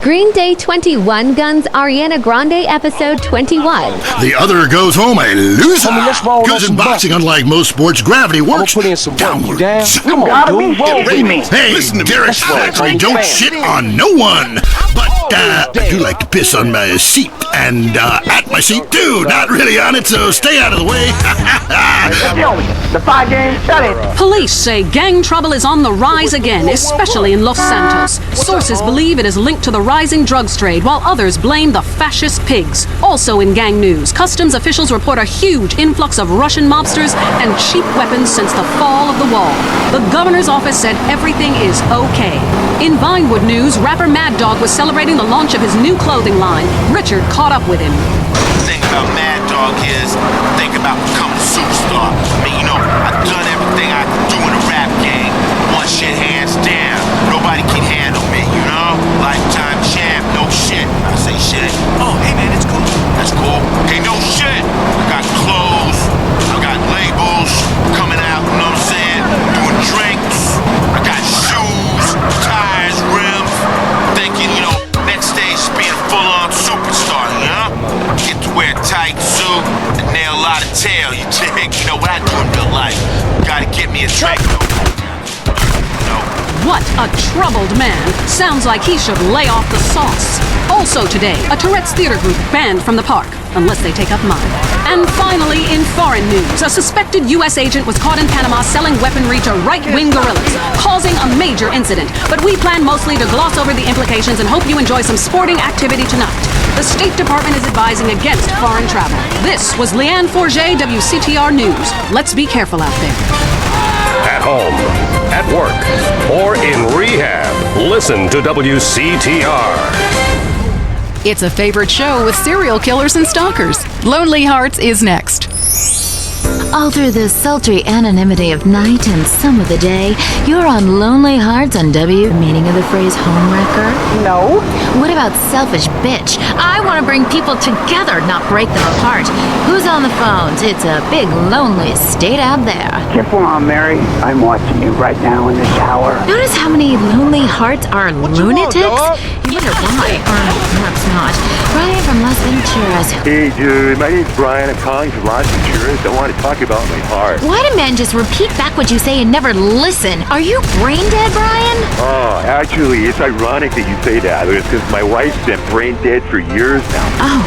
Green Day 21 Guns Ariana Grande episode 21. The other goes home a loser. Because in boxing, unlike most sports, gravity works downward. Come on, dude. Hey, listen to Derek Factory don't shit on no one. But I do like to piss on my seat and at my seat too. Not really on it, so stay out of the way. The 5 games, shut it. Police say gang trouble is on the rise again, especially in Los Santos. Sources believe it is linked to the rising drugs trade, while others blame the fascist pigs. Also in gang news, customs officials report a huge influx of Russian mobsters and cheap weapons since the fall of the wall. The governor's office said everything is okay. In Vinewood news, rapper Mad Dog was celebrating the launch of his new clothing line. Richard caught up with him. The thing about Mad Dog is, think about becoming a superstar. I mean, I've done everything I can do in a rap game. One shit hands down. Nobody can handle me, Lifetime champ, no shit. I say shit. Oh, hey man, it's cool. That's cool. Hey, no shit. I got clothes. I got labels coming out, you know what I'm saying? Doing drinks. I got shoes, tires, rims. Thinking, next stage being a full-on superstar, Get to wear a tight suit and nail a lot of tail, you dig? What I do in real life. Gotta get me a drink, What a troubled man. Sounds like he should lay off the sauce. Also today, a Tourette's theater group banned from the park, unless they take up mine. And finally, in foreign news, a suspected U.S. agent was caught in Panama selling weaponry to right-wing guerrillas, causing a major incident. But we plan mostly to gloss over the implications and hope you enjoy some sporting activity tonight. The State Department is advising against foreign travel. This was Leanne Forget, WCTR News. Let's be careful out there. At home, at work, or in rehab, listen to WCTR. It's a favorite show with serial killers and stalkers. Lonely Hearts is next. All through the sultry anonymity of night and some of the day, you're on Lonely Hearts on W. Meaning of the phrase homewrecker? No. What about selfish bitch? I want to bring people together, not break them apart. Who's on the phones? It's a big lonely state out there. Careful on, Mary. I'm watching you right now in the shower. Notice how many lonely hearts are lunatics? You wonder why, or perhaps not. Brian from Las Venturas. Hey, dude. My name's Brian. I'm calling from Las Venturas. I want to talk about my heart. Why do men just repeat back what you say and never listen? Are you brain dead, Brian? Oh, actually, it's ironic that you say that. It's because my wife's been brain dead for years now. Oh,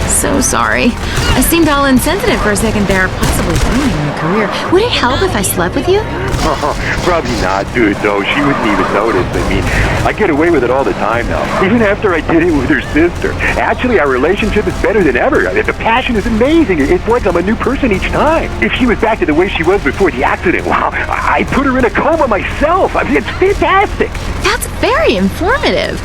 so sorry. I seemed all insensitive for a second there, possibly ruining your career. Would it help if I slept with you? Probably not, dude. No, she wouldn't even notice. I mean, I get away with it all the time now. Even after I did it with her sister. Actually, our relationship is better than ever. The passion is amazing. It's like I'm a new person each time. If she was back to the way she was before the accident, wow, I put her in a coma myself. I mean, it's fantastic. That's very informative.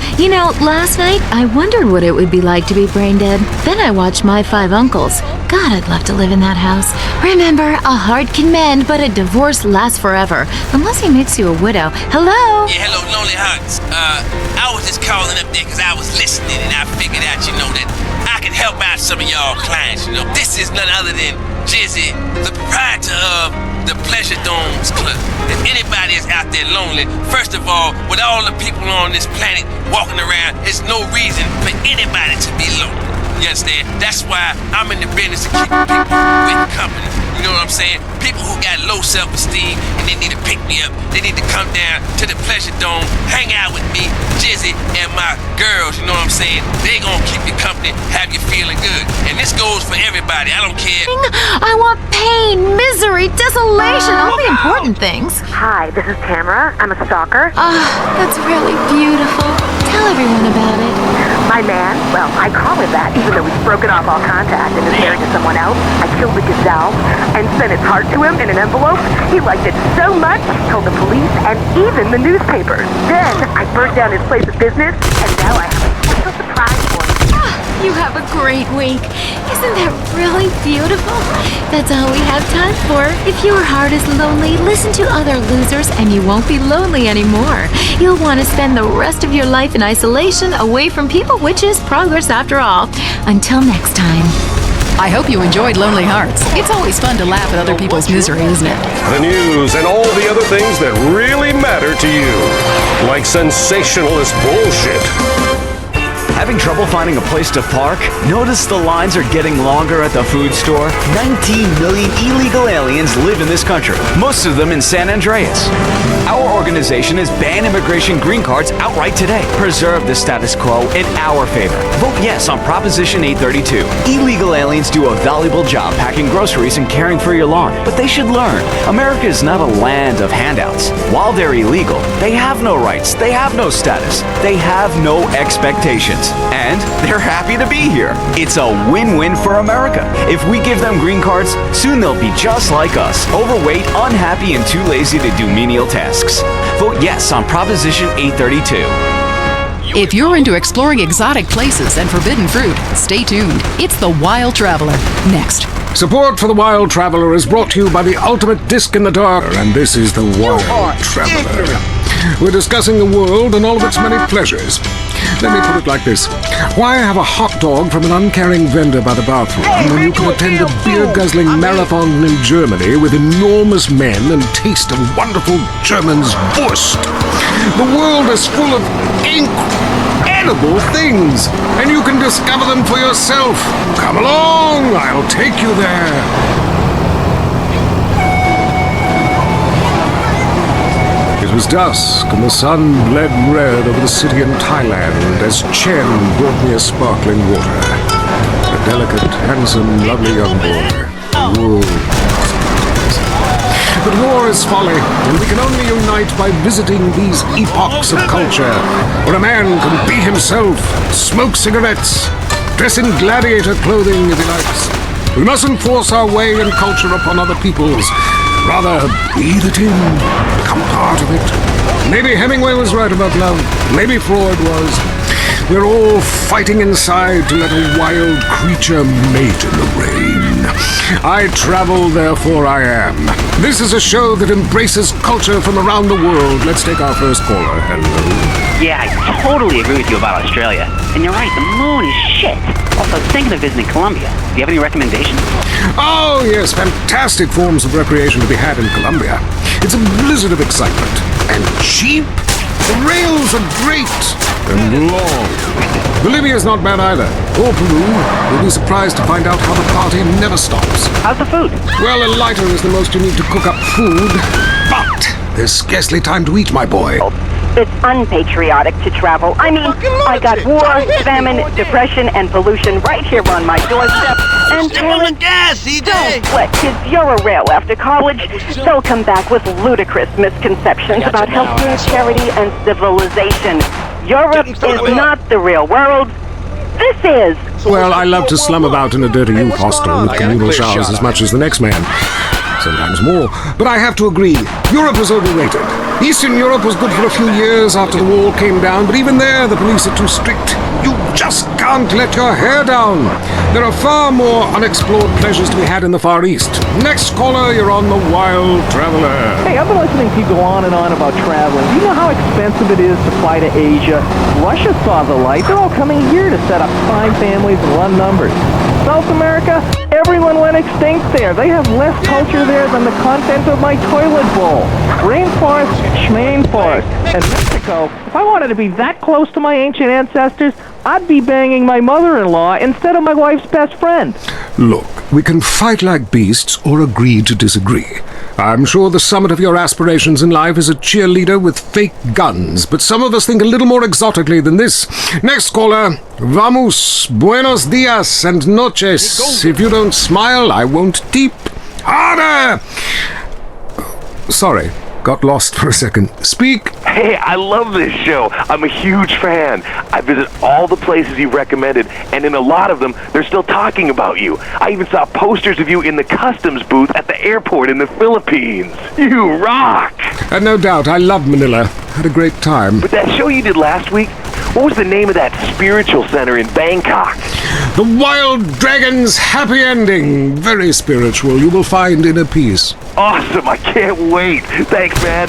Last night, I wondered what it would be like to be brain dead. Then I watched My 5 Uncles. God, I'd love to live in that house. Remember, a heart can mend, but a divorce lasts forever. Unless he makes you a widow. Hello? Yeah, hello, Lonely Hearts. I was just calling up there because I was listening and I figured out, that I can help out some of y'all clients, This is none other than Jizzy, the proprietor of the Pleasure Domes Club. If anybody is out there lonely, first of all, with all the people on this planet walking around, there's no reason for anybody to be lonely. You understand? That's why I'm in the business of keeping people with company. You know what I'm saying? People who got low self-esteem and they need to pick me up. They need to come down to the Pleasure Dome, hang out with me, Jizzy, and my girls, you know what I'm saying? They gonna keep you company, have you feeling good. And this goes for everybody, I don't care. I want pain, misery, desolation, all the important things. Hi, this is Tamara. I'm a stalker. That's really beautiful. Tell everyone about it. My man, well, I call him that, even though he's broken off all contact and is married to someone else. I killed the gazelle and sent his heart to him in an envelope. He liked it so much, he told the police and even the newspapers. Then I burnt down his place of business, and now I have a special surprise for him. You have a great week. Isn't that really beautiful? That's all we have time for. If your heart is lonely, listen to other losers and you won't be lonely anymore. You'll want to spend the rest of your life in isolation, away from people, which is progress after all. Until next time. I hope you enjoyed Lonely Hearts. It's always fun to laugh at other people's misery, isn't it? The news and all the other things that really matter to you. Like sensationalist bullshit. Having trouble finding a place to park? Notice the lines are getting longer at the food store? 19 million illegal aliens live in this country, most of them in San Andreas. Our organization has banned immigration green cards outright today. Preserve the status quo in our favor. Vote yes on Proposition 832. Illegal aliens do a valuable job packing groceries and caring for your lawn, but they should learn. America is not a land of handouts. While they're illegal, they have no rights, they have no status, they have no expectations, and they're happy to be here. It's a win-win for America. If we give them green cards, soon they'll be just like us, overweight, unhappy, and too lazy to do menial tasks. Vote yes on Proposition 832. If you're into exploring exotic places and forbidden fruit, stay tuned. It's The Wild Traveler. Next. Support for The Wild Traveler is brought to you by the ultimate disc in the dark, and this is The Wild Traveler. We're discussing the world and all of its many pleasures. Let me put it like this. Why have a hot dog from an uncaring vendor by the bathroom when you can attend a beer-guzzling marathon in Germany with enormous men and taste a wonderful German's Wurst? The world is full of incredible things, and you can discover them for yourself. Come along, I'll take you there. It was dusk, and the sun bled red over the city in Thailand as Chen brought me a sparkling water. A delicate, handsome, lovely young boy. Whoa. But war is folly, and we can only unite by visiting these epochs of culture, where a man can be himself, smoke cigarettes, dress in gladiator clothing if he likes. We mustn't force our way and culture upon other people's. Rather, breathe it in, become part of it. Maybe Hemingway was right about love. Maybe Freud was. We're all fighting inside to let a wild creature mate in the rain. I travel, therefore I am. This is a show that embraces culture from around the world. Let's take our first caller. Hello. Yeah, I totally agree with you about Australia. And you're right, the moon is shit. Also, thinking of visiting Colombia. Do you have any recommendations? Oh, yes, fantastic forms of recreation to be had in Colombia. It's a blizzard of excitement. And cheap. The rails are great. And long. Bolivia's not bad either. Or Peru. You'll be surprised to find out how the party never stops. How's the food? Well, a lighter is the most you need to cook up food. But there's scarcely time to eat, my boy. It's unpatriotic to travel. I mean, I got war, famine, depression, and pollution right here on my doorstep. And parents, don't sweat, kids. You're a rail after college. They'll come back with ludicrous misconceptions about healthcare, charity, and civilization. Europe is not the real world. This is. Well, I love to slum about in a dirty youth hostel with communal showers as much as the next man. Sometimes more. But I have to agree, Europe is overrated. Eastern Europe was good for a few years after the wall came down, but even there the police are too strict. You just can't let your hair down. There are far more unexplored pleasures to be had in the Far East. Next caller, you're on The Wild Traveler. Hey, I've been listening to you go on and on about traveling. Do you know how expensive it is to fly to Asia? Russia saw the light. They're all coming here to set up fine families and run numbers. South America, everyone went extinct there. They have less culture there than the content of my toilet bowl. Rainforest, schmain forest. And Mexico, if I wanted to be that close to my ancient ancestors, I'd be banging my mother-in-law instead of my wife's best friend. Look, we can fight like beasts or agree to disagree. I'm sure the summit of your aspirations in life is a cheerleader with fake guns, but some of us think a little more exotically than this. Next caller, vamos, buenos dias and noches. If you don't smile, I won't tip. Harder! Sorry, got lost for a second. Speak. Hey, I love this show. I'm a huge fan. I visit all the places you recommended, and in a lot of them, they're still talking about you. I even saw posters of you in the customs booth at the airport in the Philippines. You rock! No doubt, I love Manila. Had a great time. But that show you did last week, what was the name of that spiritual center in Bangkok? The Wild Dragon's Happy Ending. Very spiritual. You will find inner peace. Awesome. I can't wait. Thanks, man.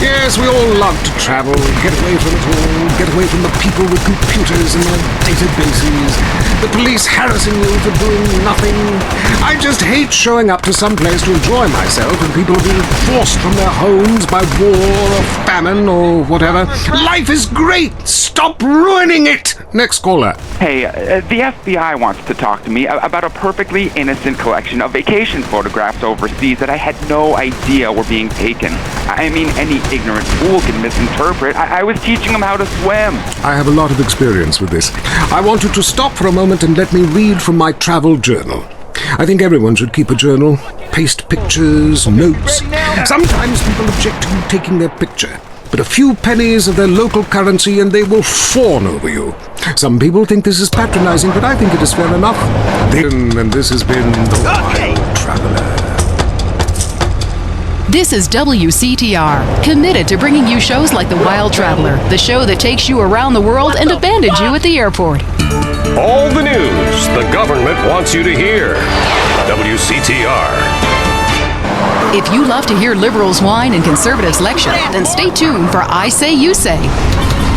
Yes, we all love to travel, get away from it all, get away from the people with computers and their databases, the police harassing you for doing nothing. I just hate showing up to some place to enjoy myself and people are being forced from their homes by war or famine or whatever. Life is great! Stop ruining it! Next caller. Hey, the FBI wants to talk to me about a perfectly innocent collection of vacation photographs overseas that I had no idea were being taken. I mean, any ignorant fool can misinterpret. I was teaching them how to swim. I have a lot of experience with this. I want you to stop for a moment and let me read from my travel journal. I think everyone should keep a journal. Paste pictures, notes. Sometimes people object to you taking their picture, but a few pennies of their local currency and they will fawn over you. Some people think this is patronizing, but I think it is fair enough. And this has been The Wild Traveler. This is WCTR, committed to bringing you shows like The Wild Traveler, the show that takes you around the world and abandons you at the airport. All the news the government wants you to hear. WCTR. If you love to hear liberals whine and conservatives lecture, then stay tuned for I Say You Say.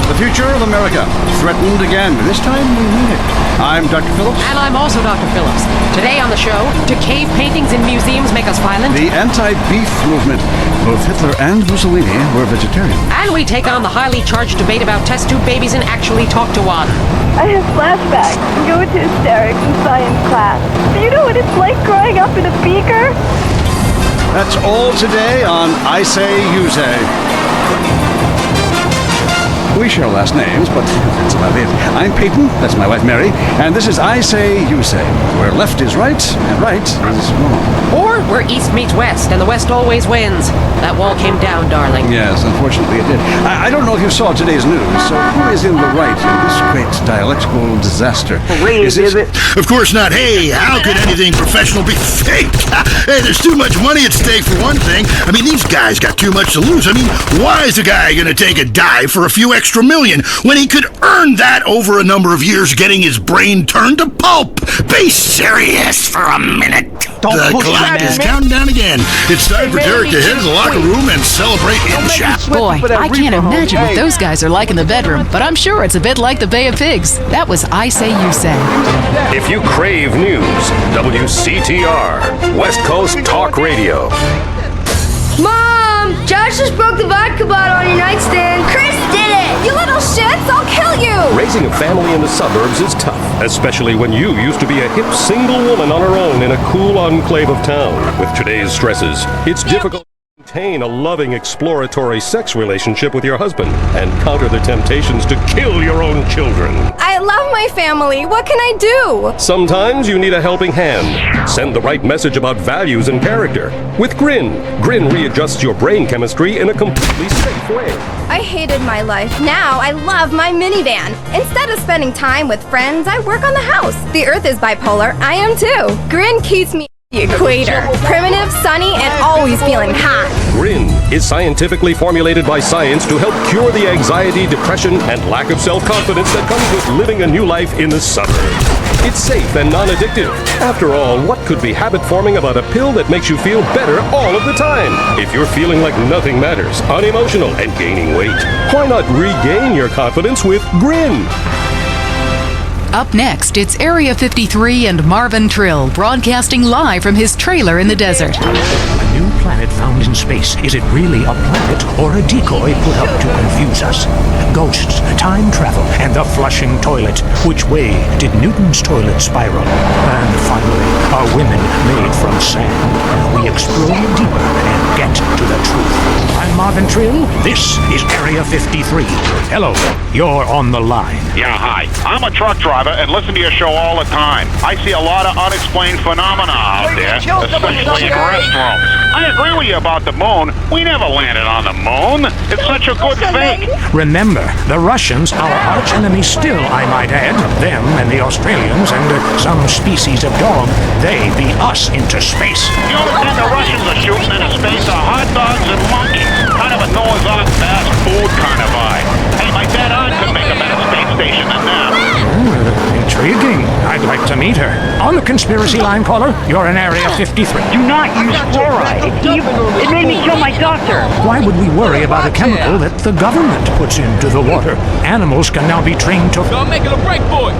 The future of America, threatened again. This time we mean it. I'm Dr. Phillips. And I'm also Dr. Phillips. Today on the show, do cave paintings in museums make us violent? The anti-beef movement. Both Hitler and Mussolini were vegetarian. And we take on the highly charged debate about test tube babies and actually talk to one. I have flashbacks and go into hysterics in science class. Do you know what it's like growing up in a beaker? That's all today on I Say You Say. We share last names, but that's about it. I'm Peyton, that's my wife Mary, and this is I Say You Say, where left is right and right is wrong. Or where east meets west and the west always wins. That wall came down, darling. Yes, unfortunately it did. I don't know if you saw today's news, so who is in the right in this great dialectical disaster? Is it? Of course not. Hey, how could anything professional be fake? Hey, there's too much money at stake for one thing. I mean, these guys got too much to lose. I mean, why is a guy gonna take a dive for a few extra million when he could earn that over a number of years getting his brain turned to pulp? Be serious for a minute. The clock is counting down again. It's time for Derek to head to the locker room and celebrate in chat. Boy, I can't imagine what those guys are like in the bedroom, but I'm sure it's a bit like the Bay of Pigs. That was I Say You Say. If you crave news, WCTR, West Coast Talk Radio. Mom! Josh just broke the vodka bottle on your nightstand. Chris did it! You little shits! I'll kill you! Raising a family in the suburbs is tough, especially when you used to be a hip single woman on her own in a cool enclave of town. With today's stresses, it's difficult to maintain a loving, exploratory sex relationship with your husband and counter the temptations to kill your own children. I love my family. What can I do? Sometimes you need a helping hand. Send the right message about values and character. With Grin readjusts your brain chemistry in a completely safe way. I hated my life. Now I love my minivan. Instead of spending time with friends, I work on the house. The earth is bipolar. I am too. Grin keeps me the equator. Primitive, sunny, and always feeling hot. Grin is scientifically formulated by science to help cure the anxiety, depression, and lack of self-confidence that comes with living a new life in the suburbs. It's safe and non-addictive. After all, what could be habit-forming about a pill that makes you feel better all of the time? If you're feeling like nothing matters, unemotional, and gaining weight, why not regain your confidence with Grin? Up next, it's Area 53 and Marvin Trill broadcasting live from his trailer in the desert. A new planet found in space. Is it really a planet or a decoy put up to confuse us? Ghosts, time travel, and the flushing toilet. Which way did Newton's toilet spiral? And finally, are women made from sand? We explore deeper and get to the truth. I'm Marvin Trill. This is Area 53. Hello, you're on the line. Yeah, hi. I'm a truck driver and listen to your show all the time. I see a lot of unexplained phenomena out there, especially in restaurants. I agree with you about the moon. We never landed on the moon. It's such a good fake. Remember, the Russians, our arch enemy still, I might add, them and the Australians and some species of dog, they beat us into space. The only thing the Russians are shooting into space are hot dogs and monkeys. Kind of a Noah's Ark fast food kind of vibe. Hey, my dead aunt could make a better space station than that. Intriguing. I'd like to meet her. On the conspiracy line, caller, you're in Area 53. Do not use fluoride. It's evil. It made me kill my doctor. Why would we worry about a chemical that the government puts into the water? Animals can now be trained to... I'm making a break for it.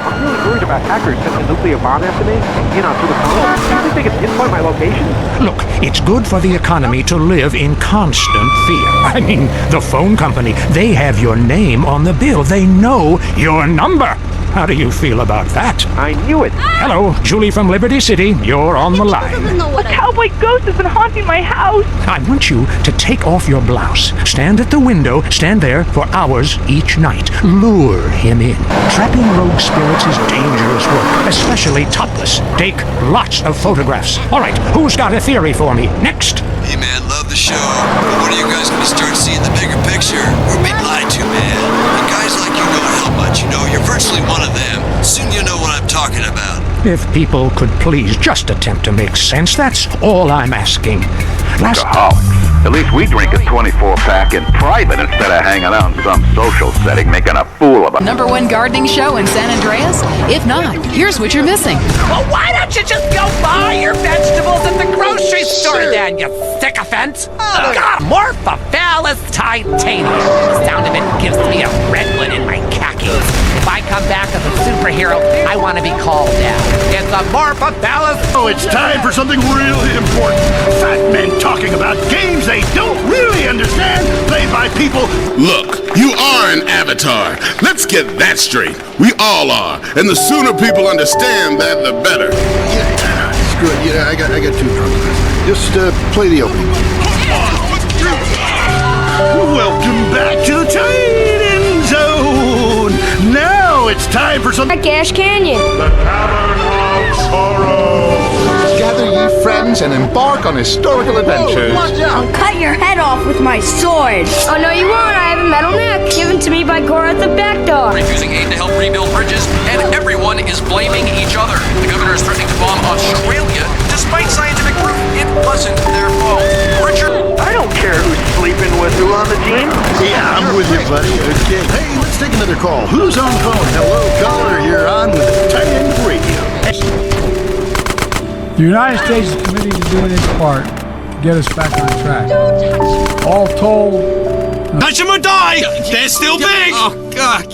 I'm really worried about hackers setting a nuclear bomb after me. Through the phone. Do you think they can pinpoint my location? Look, it's good for the economy to live in constant fear. I mean, the phone company, they have your name on the bill. They know your number. How do you feel about that? I knew it. Hello, Julie from Liberty City. You're on the line. A cowboy ghost has been haunting my house. I want you to take off your blouse. Stand at the window. Stand there for hours each night. Lure him in. Trapping rogue spirits is dangerous work, especially topless. Take lots of photographs. All right, who's got a theory for me? Next. Hey man, love the show, but when are you guys gonna start seeing the bigger picture? We're being lied to, man. And guys like you don't help much, you're virtually one of them. Soon you'll know what I'm talking about. If people could please just attempt to make sense, that's all I'm asking. At least we drink a 24-pack in private instead of hanging out in some social setting making a fool of a... #1 gardening show in San Andreas? If not, here's what you're missing. Well, why don't you just go buy your vegetables at the grocery store then, you sycophant? God, Morphophallus titanium. The sound of it gives me a redwood in my khakis. If I come back as a superhero, I want to be called that. It's a Morphophallus... Oh, it's time for something really important. Fat men talking about games they don't really understand, played by people. Look, you are an avatar. Let's get that straight. We all are. And the sooner people understand that, the better. Yeah, screw it. I got too drunk. Just play the opening. Welcome back to the Trading Zone. Now it's time for some Cash Canyon. The Tavern of Sorrow. Gather ye friends and embark on historical adventures. I'll cut your head off with my sword. Oh, no, you won't. I have a metal neck given to me by Gora at the back door. Refusing aid to help rebuild bridges, and everyone is blaming each other. The governor is threatening to bomb Australia, despite scientific proof it wasn't their fault. Richard? I don't care who's sleeping with who on the team. Yeah, I'm with you, buddy. Okay. Hey, let's take another call. Who's on the phone? Hello, caller. You're on with Tekken Radio. The United States is committed to doing its part to get us back on track. All told... Touch them or die! They're still big! Oh, God.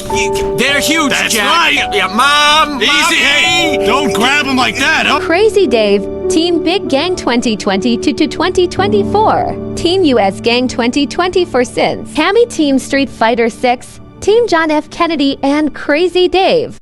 They're huge, That's Jack. right! Yeah, Mom! Easy, hey! Don't grab them like that, huh? Crazy Dave, Team Big Gang 2020 to 2024. Team US Gang 2020 for Sins. Hammy Team Street Fighter 6. Team John F. Kennedy and Crazy Dave.